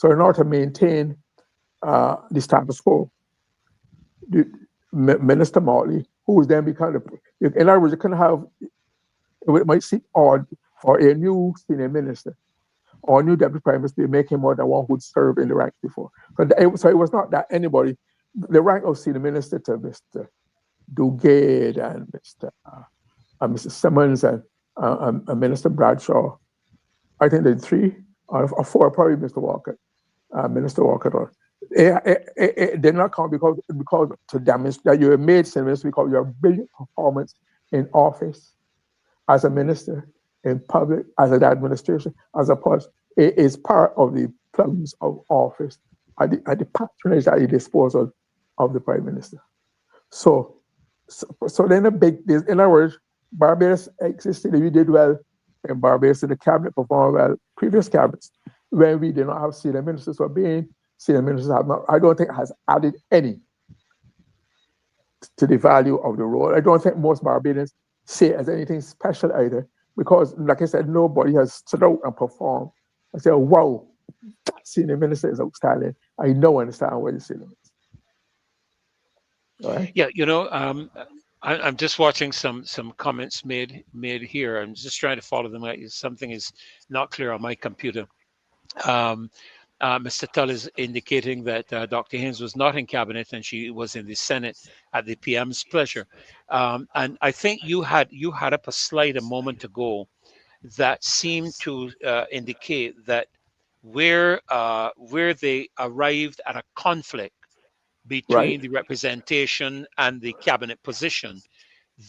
So in order to maintain the status quo, Minister Motley, who was then become in other words, you can have, it might seem odd for a new senior minister or new deputy prime minister to be making more than one who'd served in the rank before. So it was not that anybody, the rank of senior minister to Mr. Dugade and Mr. Simmons and Minister Bradshaw, I think the three or four, probably Mr. Walker, Minister Walker. It did not count because to demonstrate that you were made senior minister because your brilliant performance in office as a minister, in public, as an administration, as a person, it is part of the plums of office at the patronage at the disposal of the prime minister. So then in other words, Barbados existed, we did well in Barbados, and the cabinet performed well, previous cabinets, when we did not have senior ministers. So being senior ministers have not, I don't think has added any to the value of the role. I don't think most Barbadians see it as anything special either, because like I said, nobody has stood out and performed and said, wow, that senior minister is outstanding. I don't understand what the senior minister. Right? Yeah, I'm just watching some comments made here. I'm just trying to follow them. Something is not clear on my computer. Mr. Tull is indicating that Dr. Haynes was not in cabinet and she was in the Senate at the PM's pleasure. And I think you had up a slide a moment ago that seemed to indicate that where they arrived at a conflict between Right? the representation and the cabinet position,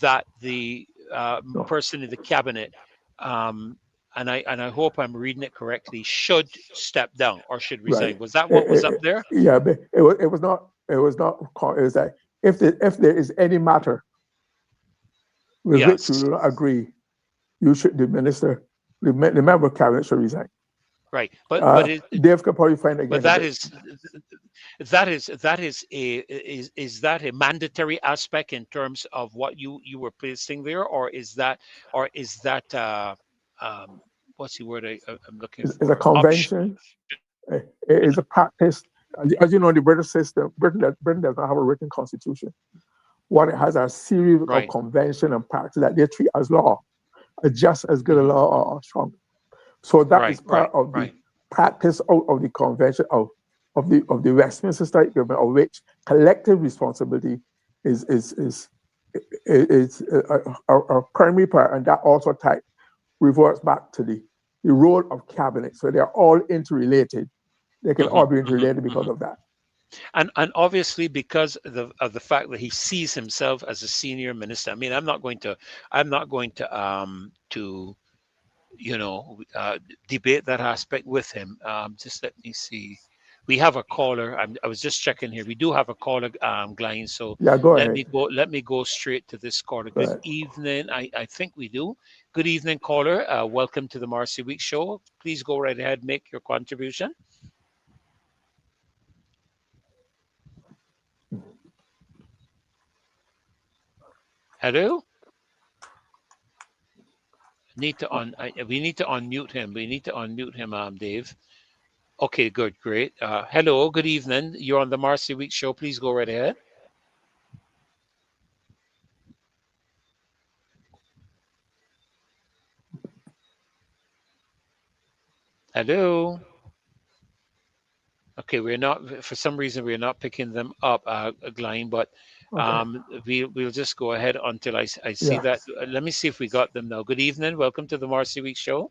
that the No. person in the cabinet, and I hope I'm reading it correctly, should step down or should resign. Right. Was that what was up there? Yeah, but it was not. It was not. It was that if there is any matter with which you Yes. do not agree, the member of cabinet should resign. Right. But Dave could probably find but again a that bit. is that a mandatory aspect in terms of what you were placing there, or is that what's the word I'm looking It's a for? Option. convention. It is a practice. As you know, the British system, Britain does not have a written constitution. What it has are a series of Right. convention and practice that they treat as law, just as good a Mhm. law or strong. So that is Right. part Right. of the Right. practice of the convention of the Westminster State Government, of which collective responsibility is a primary part, and that also reverts back to the role of cabinet. So they're all interrelated. They can all Mhm. be Mhm. interrelated because Mhm. of that. And obviously because of the fact that he sees himself as a senior minister. I mean, I'm not going to debate that aspect with him. Just let me see. We have a caller. I was just checking here. We do have a caller, Glyne. So Yeah, go let ahead. me go. Let me go straight to this caller. Go Good ahead. evening. I think we do. Good evening, caller. Welcome to the Marcy Week Show. Please go right ahead. Make your contribution. Hello. We need to unmute him. We need to unmute him, Dave. Okay, good, great. Hello, good evening. You're on the Marcy Week Show. Please go right ahead. Hello. Okay, we're not, for some reason, we're not picking them up, Glyne, but Okay. we'll just go ahead until I see Yeah. that. Let me see if we got them now. Good evening. Welcome to the Marcy Week Show.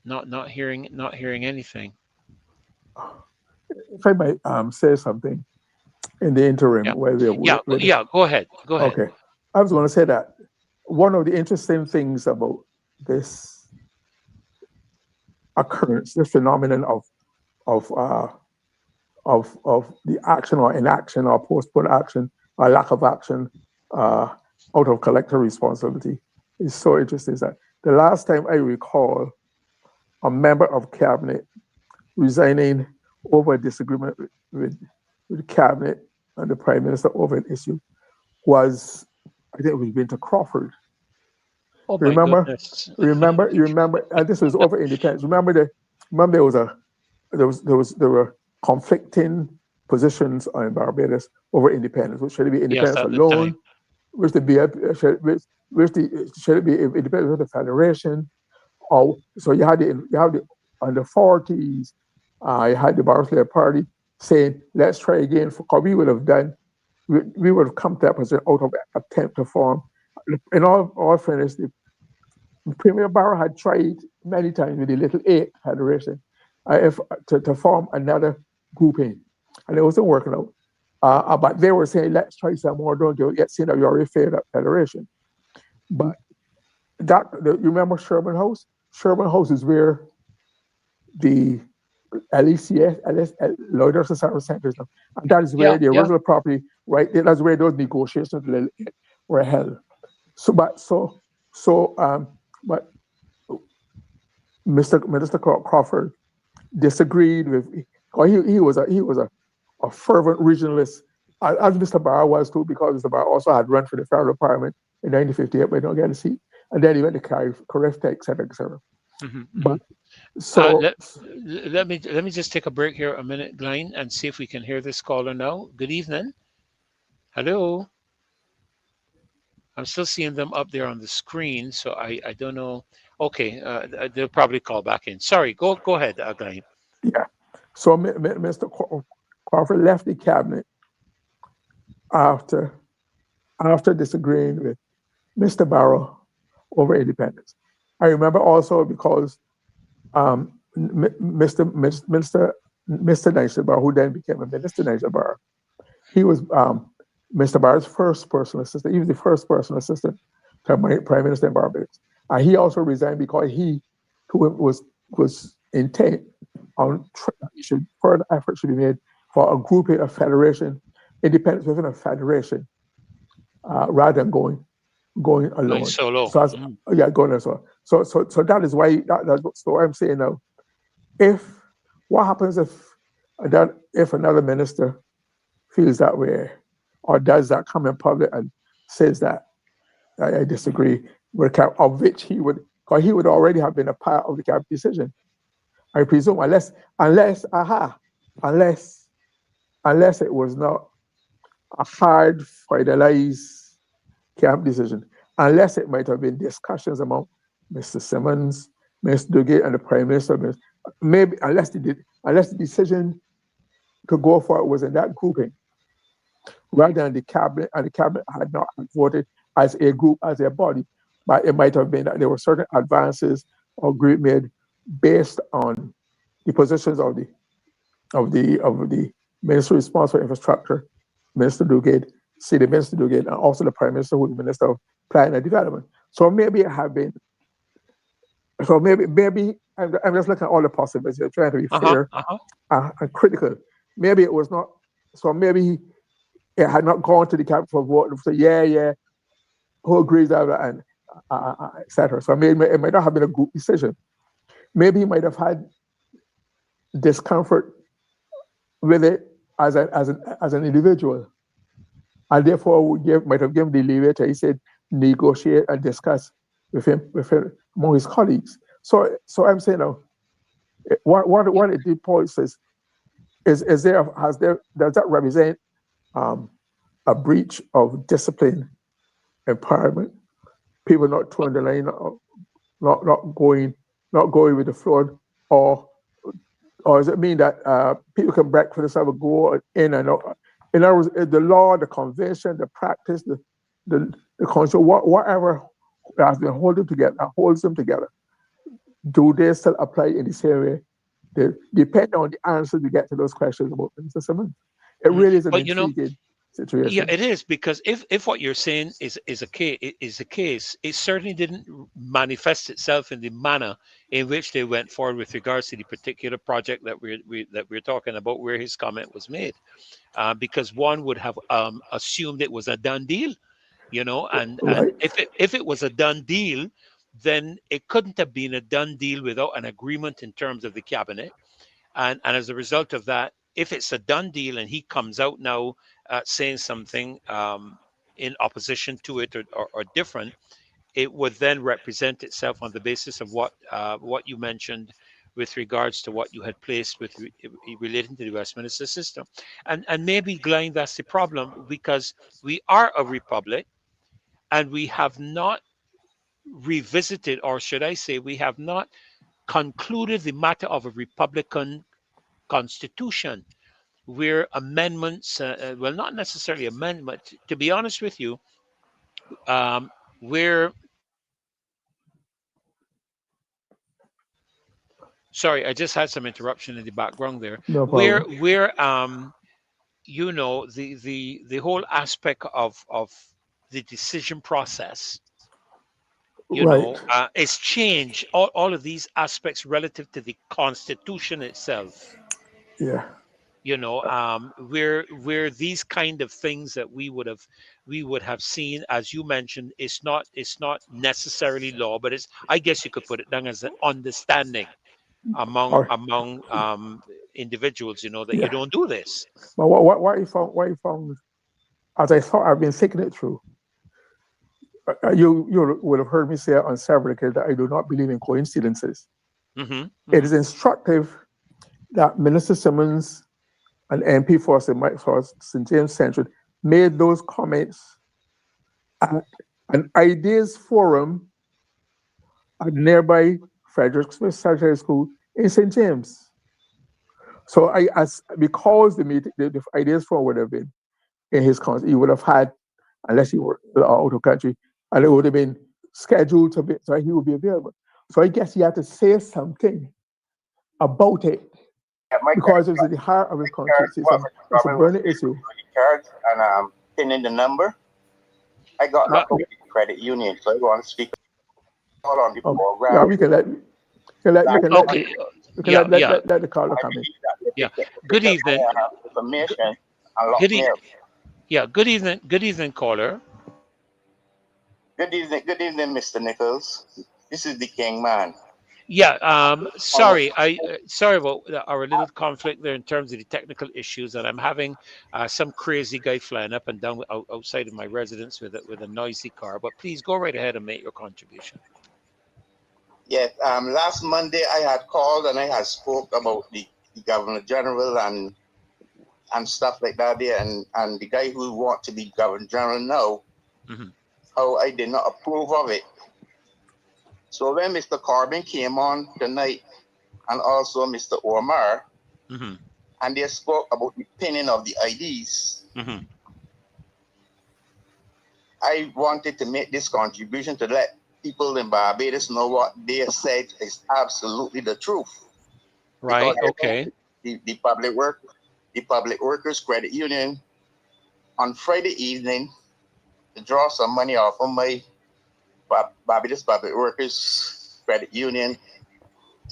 Not hearing anything. If I might say something in the interim Yeah, while we're with yeah. Go ahead. Go ahead. okay. I was going to say that one of the interesting things about this occurrence, this phenomenon of of the action or inaction or postponed action or lack of action uh, out of collective responsibility is so interesting. Is that the last time I recall a member of cabinet resigning over a disagreement with the cabinet and the prime minister over an issue was, I think it was Winter Crawford. Oh my Remember, goodness. you remember, and this was over independence. Remember there were conflicting positions on Barbados over independence. Which should it be Yes, independence at the time. alone? Which the BIP, should it be independence with the federation? Or so you have the under 40s, you had the Barbados Party saying, let's try again. For we would have done, we would have come to that position out of attempt to form. In all fairness, the Premier Barrow had tried many times with the Little A Federation if, to form another grouping, and it wasn't working out. But they were saying, let's try some more, don't you? Yet, seeing that you already failed that federation. But you remember Sherman House? Sherman House is where the LECS, Lloyders and Service Centers, and that is Yeah, where the yeah. original property, right? That's where those negotiations were held. So, but Mr. Minister Crawford disagreed with. Or he was a fervent regionalist, as Mr. Barr was too, because Mr. Barr also had run for the federal parliament in 1958, but don't get a seat, and then he went to Carifta, etc., etc. Hmm, hmm. But so Let let me just take a break here a minute, Glyne, and see if we can hear this caller now. Good evening. Hello. I'm still seeing them up there on the screen, so I don't know. Okay, they'll probably call back in. Sorry, go ahead, Glyne. yeah, so Mr. Crawford left the cabinet after disagreeing with Mr. Barrow over independence. I remember also because Mr. Nicebar, who then became a Minister Nicebar, he was Mr. Barr's first personal assistant. He was the first personal assistant to Prime Minister in Barbados. And he also resigned because he who was intent on further effort should be made for a grouping, a federation, independence within a federation, rather than going Going alone. solo. So as, Mm. yeah, going as well. So that is why that's what I'm saying now. If what happens if another minister feels that way or does that come in public and says that I disagree with of which he would, because he would already have been a part of the cabinet decision, I presume, unless unless it was not a hard finalized camp decision, unless it might have been discussions among Mr. Simmons, Mr. Duguay, and the Prime Minister. Maybe unless the decision to go for it was in that grouping, rather than the cabinet, and the cabinet had not voted as a group, as a body. But it might have been that there were certain advances or group made based on the positions of the minister responsible for infrastructure, Minister Duguay, City Minister Duguay, and also the Prime Minister, who is Minister of Planning and Development. So maybe it have been. So maybe I'm just looking at all the possibilities. I'm trying to be Uh-huh. fair Uh-huh. and critical. Maybe it was not. So maybe it had not gone to the cabinet for vote. So yeah, who agrees that and etc. So maybe it might not have been a group decision. Maybe he might have had discomfort with it as an individual, and therefore might have given the leeway to, he said, negotiate and discuss with him among his colleagues. So I'm saying now, what it did, Paul, is there has there does that represent um, a breach of discipline, empowerment, people not towing the line, not going with the flow, or or does it mean that people can break for themselves, go in and out? In other words, the law, the convention, the practice, the constitution, whatever has been holding together, holds them together, do they still apply in this area? They depend on the answer to get to those questions about Mr. Simmons. It Mhm. really is an But you know, intriguing yeah, situation. it is because if what you're saying is a case, it certainly didn't manifest itself in the manner in which they went forward with regards to the particular project that we're talking about, where his comment was made. Because one would have assumed it was a done deal, and Right? if it was a done deal, then it couldn't have been a done deal without an agreement in terms of the cabinet. And as a result of that, if it's a done deal and he comes out now, saying something in opposition to it, or different, it would then represent itself on the basis of what you mentioned with regards to what you had placed with relating to the Westminster system. And maybe, Glyne, that's the problem, because we are a republic and we have not revisited, or should I say, we have not concluded the matter of a republican constitution where amendments, well, not necessarily amendment, to be honest with you, where, sorry, I just had some interruption in the background there, No where problem. the whole aspect of the decision process, Right. is changed, all of these aspects relative to the constitution itself, Yeah. where these kind of things that we would have seen, as you mentioned, it's not necessarily law, but it's, I guess you could put it down as an understanding among Or individuals, that you yeah. don't do this. But what you found, as I thought, I've been thinking it through. You would have heard me say on several occasions that I do not believe in coincidences. Hmm. It Hmm. is instructive that Minister Simmons, an MP for St. James Central, made those comments at an ideas forum at nearby Frederick Smith Secondary School in St. James. So as because the meeting, the ideas forum would have been in his country, he would have had, unless he were out of country, and it would have been scheduled to be, so he would be available. So I guess he had to say something about it Yeah, my card, because it was at the heart of his country. card, It's, what my it's a problem was burning issue. the cards and pinning the number. I got Well, locked up with the credit union, so I want to speak all on the Yeah, program. we can let you That can let okay. the you can Yeah, yeah, let the caller I come in. believe that yeah. they Good took evening. my information and Good locked me e- up. yeah, good evening. Good evening, caller. Good evening, Mr. Nichols. This is the King Man. Yeah, On sorry, sorry about our little conflict there in terms of the technical issues, and I'm having some crazy guy flying up and down outside of my residence with a noisy car. But please go right ahead and make your contribution. Yes, last Monday I had called and I had spoke about the Governor General and stuff like that there, and the guy who want to be Governor General now, Hmm. how I did not approve of it. So when Mr. Corbin came on tonight, and also Mr. Omar, Hmm. and they spoke about the pinning of the IDs, Hmm. I wanted to make this contribution to let people in Barbados know what they said is absolutely the truth. Because Right. Okay. the public workers credit union on Friday evening to draw some money off of my Barbados Public Workers Credit Union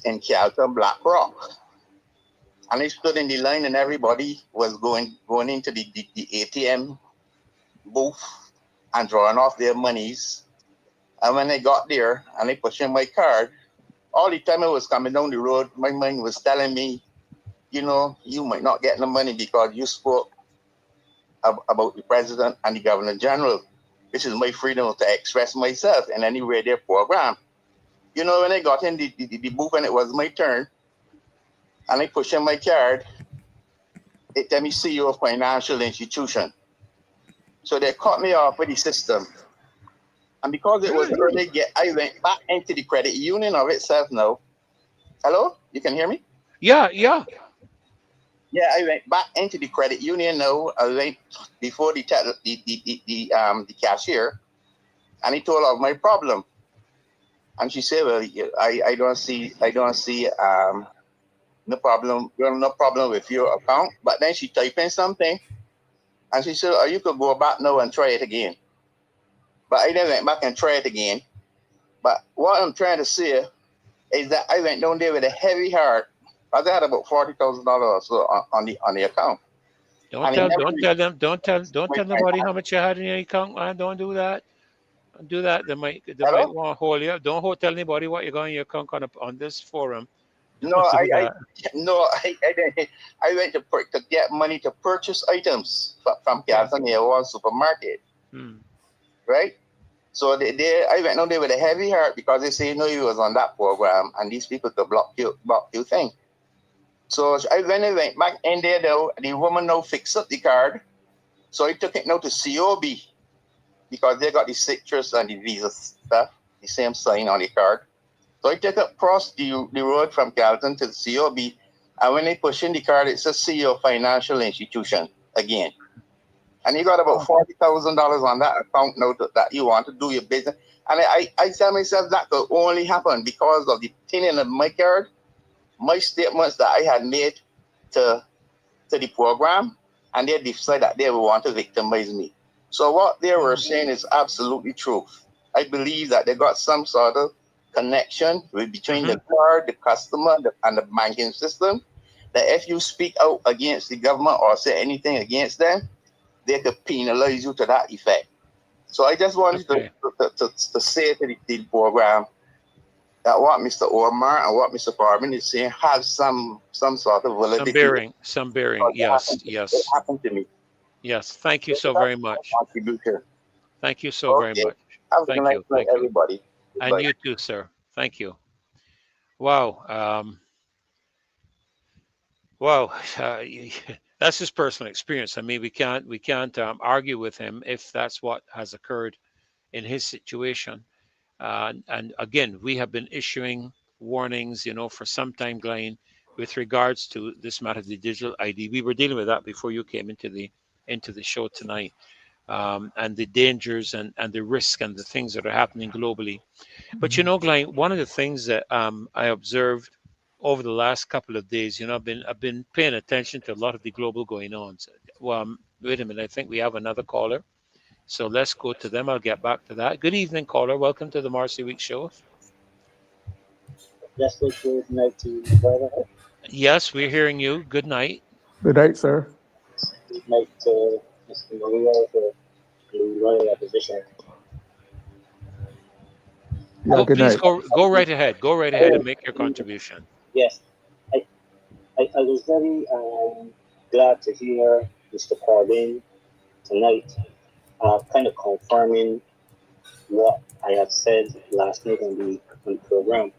in Calton, Black Rock. And I stood in the line and everybody was going into the ATM booth and drawing off their monies. And when I got there and I pushed in my card, all the time I was coming down the road, my mind was telling me, you might not get the money because you spoke about the president and the governor general. This is my freedom to express myself in any radio program. When I got in the booth and it was my turn, and I pushed in my card, it tell me CEO of financial institution. So they cut me off with the system. And because it was Really? early, I went back into the credit union of itself now. Hello? You can hear me? Yeah. Yeah. Yeah, I went back into the credit union now. I went before the cashier, and he told her my problem. And she said, "Well, I don't see no problem. Well, no problem with your account." But then she typed in something, and she said, "Oh, you could go back now and try it again." But I then went back and tried it again. But what I'm trying to say is that I went down there with a heavy heart. I had about $40,000 on the account, Don't and it tell. never Don't tell them. Don't my tell friend. nobody how much you had in your account. Man. Don't do that. Don't do that. They might Hello? want to hold you. Don't tell anybody what you got in your account on this forum. No, Don't do I that. no, I went to get money to purchase items from Okay. California one supermarket, Hmm. right? So I went on there with a heavy heart because they say, no, you was on that program and these people could block your thing. So when I went back in there, though, the woman now fixed up the card. So I took it now to COB because they got the citrus and the visa stuff, the same sign on the card. So I took it across the road from Carlton to the COB. And when they push in the card, it says CEO Financial Institution again. And you got about $40,000 on that account now that you want to do your business. And I tell myself that could only happen because of the thing in my card, my statements that I had made to the program, and they decided that they want to victimize me. So what they were saying is absolutely true. I believe that they got some sort of connection between the card, the customer, and the banking system. That if you speak out against the government or say anything against them, they could penalize you to that effect. So I just wanted to say to the program that what Mr. Omar and what Mr. Corbin is saying has some sort of validity. Some bearing. Yes, It yes, happened to me. yes. Thank you So so that's very my much. contribution. Thank you so very Okay. much. Have a good Thank night, you. Thank you. everybody. And Goodbye. you too, sir. Thank you. Wow. Wow. That's his personal experience. I mean, we can't argue with him if that's what has occurred in his situation. And again, we have been issuing warnings, for some time, Glyne, with regards to this matter, the digital ID. We were dealing with that before you came into the show tonight, and the dangers and the risk and the things that are happening globally. But Glyne, one of the things that I observed over the last couple of days, I've been paying attention to a lot of the global going on. Well, wait a minute, I think we have another caller. So let's go to them. I'll get back to that. Good evening, caller. Welcome to the Marcia Week Show. Just like good night to you, brother. Yes, we're hearing you. Good night. Good night, sir. Good night to Mr. Maria for the royal opposition. Yeah, good Please night. go right ahead. Go right ahead and make your contribution. Yes, I, I was very glad to hear Mr. Corbin tonight, kind of confirming what I had said last night on the program.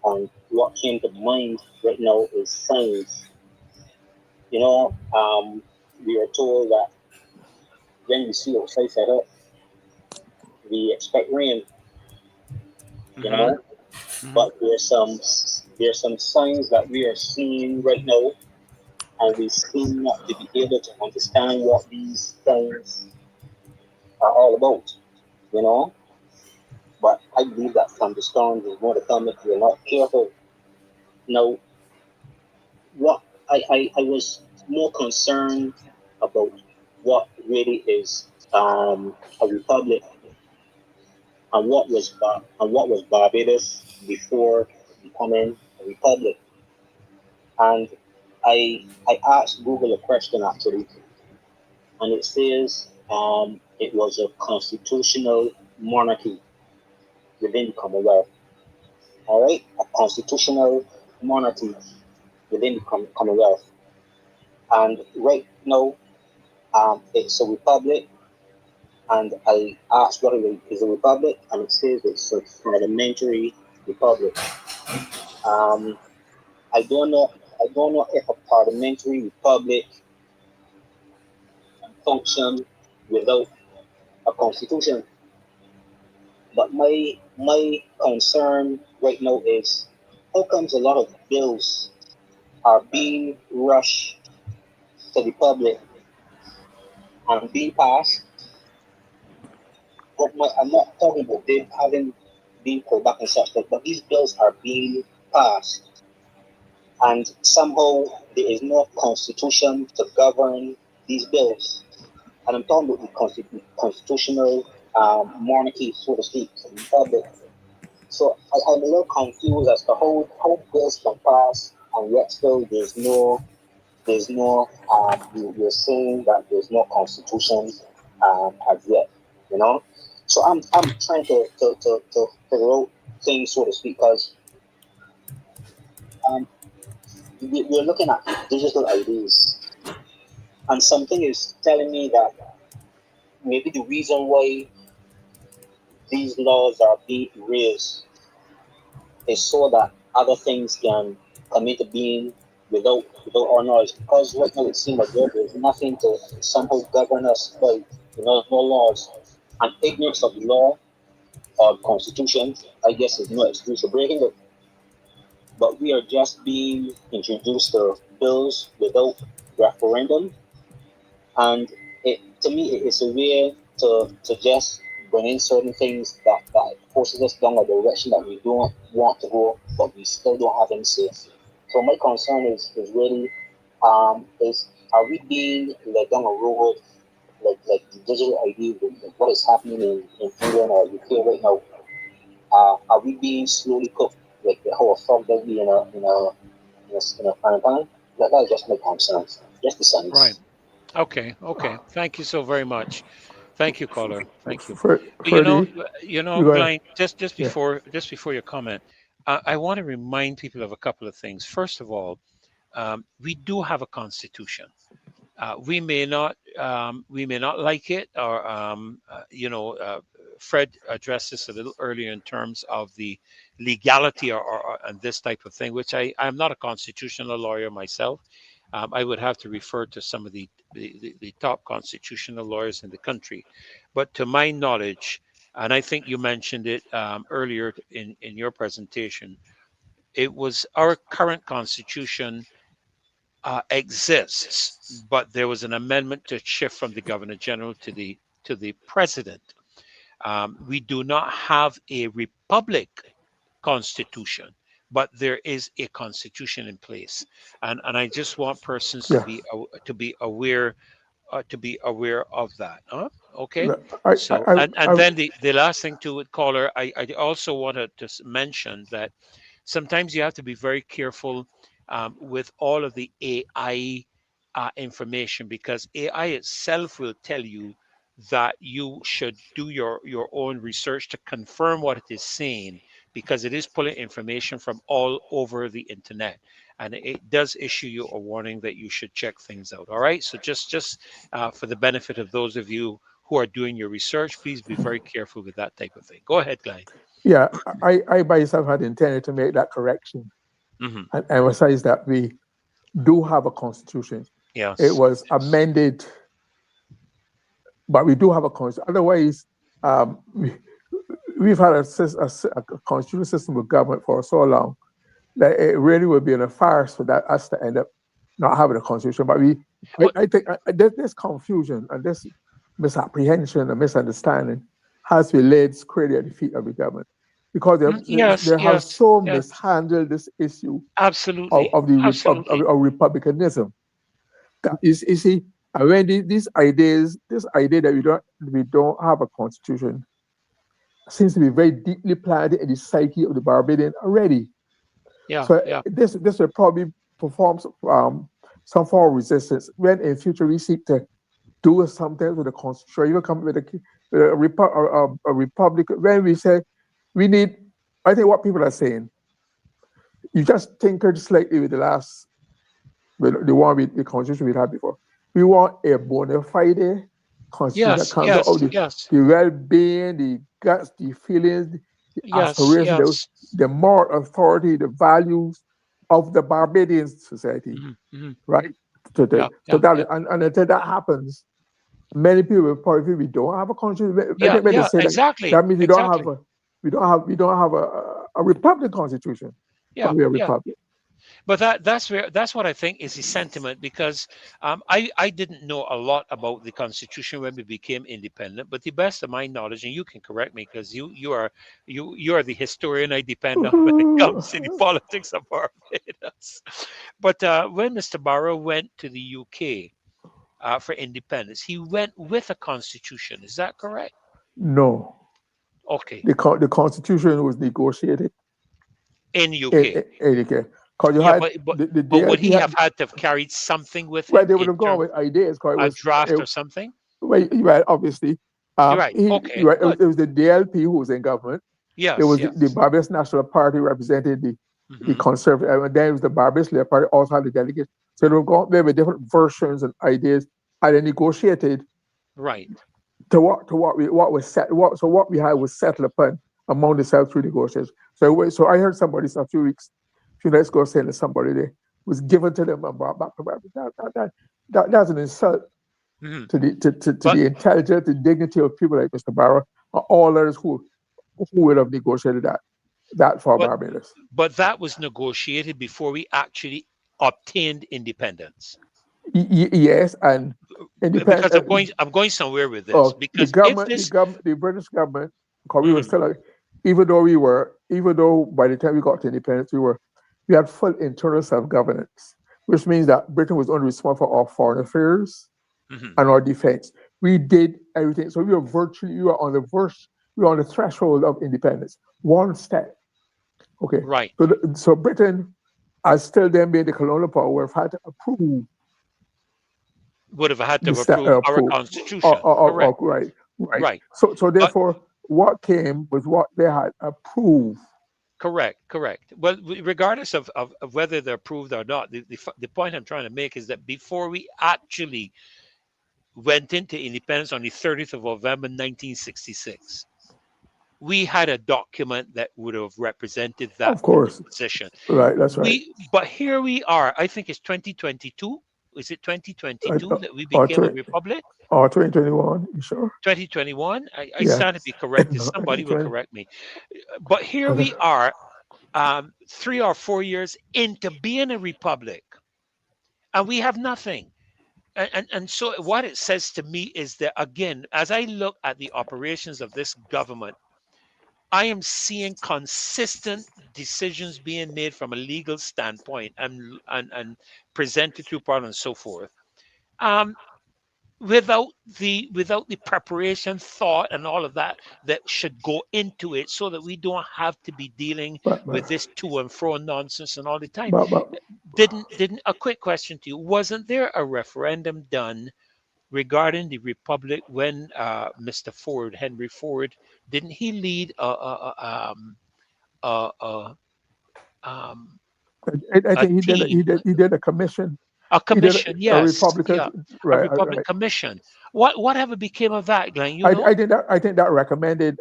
And what came to mind right now is science. We are told that when we see outside set up, we expect rain, you Hmm. know, Hmm. but there's some signs that we are seeing right now, and we seem not to be able to understand what these things are all about, you know. But I believe that thunderstorms is going to come if we're not careful. Now, what I was more concerned about what really is a republic and what was Barbados before becoming a republic. And I asked Google a question actually, and it says it was a constitutional monarchy within the Commonwealth. All right, a constitutional monarchy within the Commonwealth. And right now, it's a republic. And I asked what it is a republic, and it says it's a parliamentary republic. Um, I don't know. I don't know if a parliamentary republic can function without a constitution. But my concern right now is how comes a lot of bills are being rushed to the public and being passed. But I'm not talking about them having been pulled back and such, but these bills are being passed, and somehow there is no constitution to govern these bills. And I'm talking about the constitutional monarchy, so to speak, the republic. So I'm a little confused as to how bills can pass and yet still you're saying that there's no constitution as yet, you know. So I'm trying to figure out things, so to speak, because um, we're looking at digital IDs, and something is telling me that maybe the reason why these laws are being raised is so that other things can come into being without our knowledge. Because right now it seems like there's nothing to somehow govern us by no laws. And ignorance of law or constitution, I guess, is no excuse for breaking it. But we are just being introduced to bills without referendum, and to me it's a way to just bring in certain things that forces us down a direction that we don't want to go, but we still don't have any say. So my concern is really is are we being led down a road like the digital ID with what is happening in England or UK right now? Are we being slowly cooked like the whole frog does be in a frying pan? That's just my concern. Just the Right. sense. Okay. Okay. Thank you so very much. Thank you, caller. Thank you. You know, Freddie, you go ahead. Glyne, Yeah. just before your comment, I want to remind people of a couple of things. First of all, we do have a constitution. We may not like it, or Fred addressed this a little earlier in terms of the legality and this type of thing, which I'm not a constitutional lawyer myself. I would have to refer to some of the top constitutional lawyers in the country, but to my knowledge, and I think you mentioned it earlier in your presentation, it was our current constitution exists, but there was an amendment to shift from the governor general to the president. We do not have a republic constitution, but there is a constitution in place, and I just want persons Yeah. to be aware of that. Huh? Okay. Yeah. I, I, So, I, and I then the last thing to it, caller, I also wanted to mention that sometimes you have to be very careful with all of the AI information, because AI itself will tell you that you should do your own research to confirm what it is saying, because it is pulling information from all over the internet, and it does issue you a warning that you should check things out. All right, so just for the benefit of those of you who are doing your research, please be very careful with that type of thing. Go ahead, Glenn. yeah, I myself had intended to make that correction Hmm. and emphasize that we do have a constitution. It Yes. was amended, but we do have a constitution. Otherwise, we've had a constitutional system of government for so long that it really would be in a farce for that us to end up not having a constitution. But Well, I think this confusion and this misapprehension and misunderstanding has to be laid squarely at the feet of the government, because yes, they have yes, so yes. mishandled this issue Absolutely. Absolutely. of republicanism. That is, you see, and when this idea that we don't have a constitution seems to be very deeply planted in the psyche of the Barbadian already. Yeah. So Yeah. this will probably perform some form of resistance when in future we seek to do something with the constitution, even come with a republic. When we say we need, I think what people are saying, you just tinkered slightly with the one with the constitution we had before. We want a bona fide constitution that Yes. comes out of Yes. Yes. the well-being, the guts, the feelings, the Yes. aspirations, Yes. the moral authority, the values of the Barbadian society, Hmm. Hmm. right? To, Yeah. to, to Yeah. that, Yeah. and until that happens, many people will probably feel we don't have a constitution. I Yeah. think when they Yeah. say that, Exactly. that means Exactly. we don't have a republic constitution, but Yeah. we're a Yeah. republic. But that's what I think is the sentiment, because I didn't know a lot about the Constitution when we became independent, but the best of my knowledge, and you can correct me because you are the historian I depend on when it comes to the politics of Barbados. But when Mr. Barrow went to the UK for independence, he went with a constitution. Is that correct? No, Okay, the constitution was negotiated in UK. in UK, because you Yeah, had but the would DLP he had, have had to have carried something with well, him they would in have gone terms with ideas because a draft it, or something? well, right, obviously. You're right. Okay, Right, good. it was the DLP who was in government. There Yes, was the yes. Barbados National Party represented the Hmm. Conservative, and then it was the Barbados Labour Party also had the delegates. So they were going there with different versions and ideas, and they negotiated Right. what we had was settled upon among the self through negotiations. So I heard somebody a few nights ago saying that somebody they was given to them and brought back to them. That's an insult Hmm. to But the intelligence, the dignity of people like Mr. Barrow and all others who would have negotiated that for but Barbados. that was negotiated before we actually obtained independence. Yes, and Because independent. I'm going somewhere with this. Because if this, The British government, because we were mm, still, even though by the time we got to independence, we had full internal self-governance, which means that Britain was only responsible for our foreign affairs mhm, and our defense. We did everything. So we were on the verge, we were on the threshold of independence. One step. Okay. right, So Britain, as still then being the colonial power, would have had to approve would have had to the have stat approved our approved. constitution. Correct. Right, right. Right. So But therefore, what came was what they had approved. correct, correct. Well, regardless of whether they're approved or not, the point I'm trying to make is that before we actually went into independence on the 30th of November 1966, we had a document that would have represented that Of course, position. right. That's right. But here we are. I think it's 2022. Is it Right. 2022 that we Or, became a tw- republic? or 2021. You sure? 2021. I Yeah. stand to be corrected. No, Somebody will 20. correct me. But here we are, 3 or 4 years into being a republic, and we have nothing. And so what it says to me is that, again, as I look at the operations of this government, I am seeing consistent decisions being made from a legal standpoint and presented through Parliament and so forth. Um, without the preparation, thought, and all of that that should go into it, so that we don't have to be dealing but, but, with this to and fro nonsense and all the time. but Didn't a quick question to you? Wasn't there a referendum done regarding the republic when Mr. Ford, Henry Ford, didn't he lead a, a, um, I a think team, he did a commission. a He did commission? a Yes, Republican, yeah, a right, republic right. commission. Whatever became of that, Glenn? You know? I think that recommended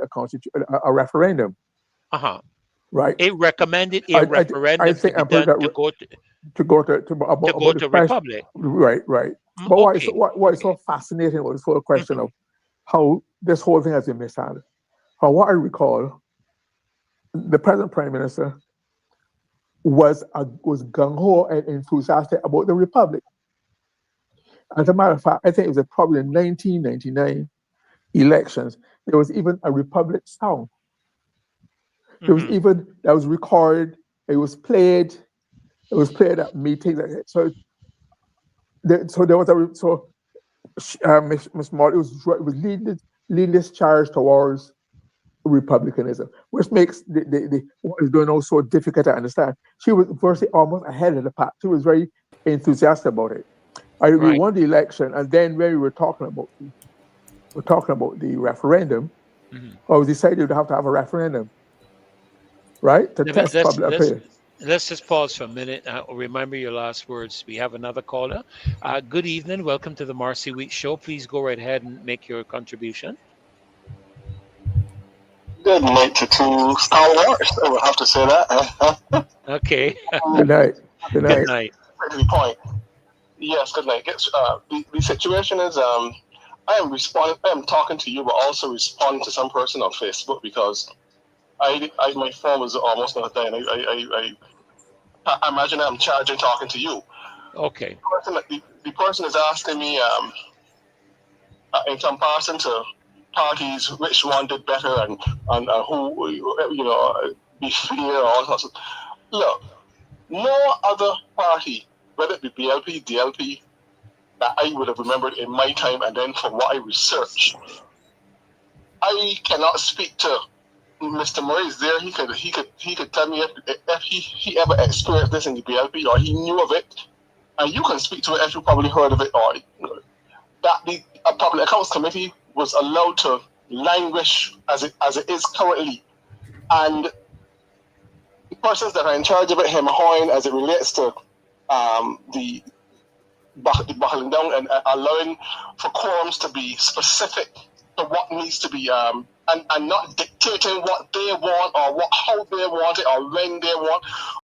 a referendum, Uh huh. right? It recommended a I referendum to think be I'm pretty done that to to go about the to question. republic. Right, right. Mm, But okay, what is okay. so fascinating was the whole question Hmm. of how this whole thing has been mishandled. From what I recall, the present prime minister was gung ho and enthusiastic about the republic. As a matter of fact, I think it was probably in 1999 elections. There was even a republic song. There was Hmm. even that was recorded. It was played. It was played at meetings. So there was a so Miss Molly was leading this charge towards republicanism, which makes the what is going on so difficult to understand. She was virtually almost ahead of the pack. She was very enthusiastic about it. We Right. won the election, and then when we were talking about the referendum, Hmm. I was decided to have a referendum, right, to Let me, test public opinion. let's just pause for a minute. Remember your last words. We have another caller. Good evening. Welcome to the Marcy Week Show. Please go right ahead and make your contribution. Good night to two Star Wars. I would have to say that. Okay. Good night. Good Good night. night. To the point. Yes, good night. The situation is I am talking to you, but also responding to some person on Facebook because my phone was almost going to die, and I imagine I'm charging talking to you. Okay. The person is asking me in comparison to parties, which one did better and who be fair, all sorts of. Look, no other party, whether it be BLP, DLP, that I would have remembered in my time, and then from what I researched, I cannot speak to Mr. Murray is there. He could tell me if he ever experienced this in the BLP or he knew of it, and you can speak to it if you probably heard of it, or that the Public Accounts Committee was allowed to languish as it is currently, and the persons that are in charge of it, him Hoyne, as it relates to the buckling down and allowing for quorums to be specific to what needs to be and not dictating what they want or how they want it or when they want.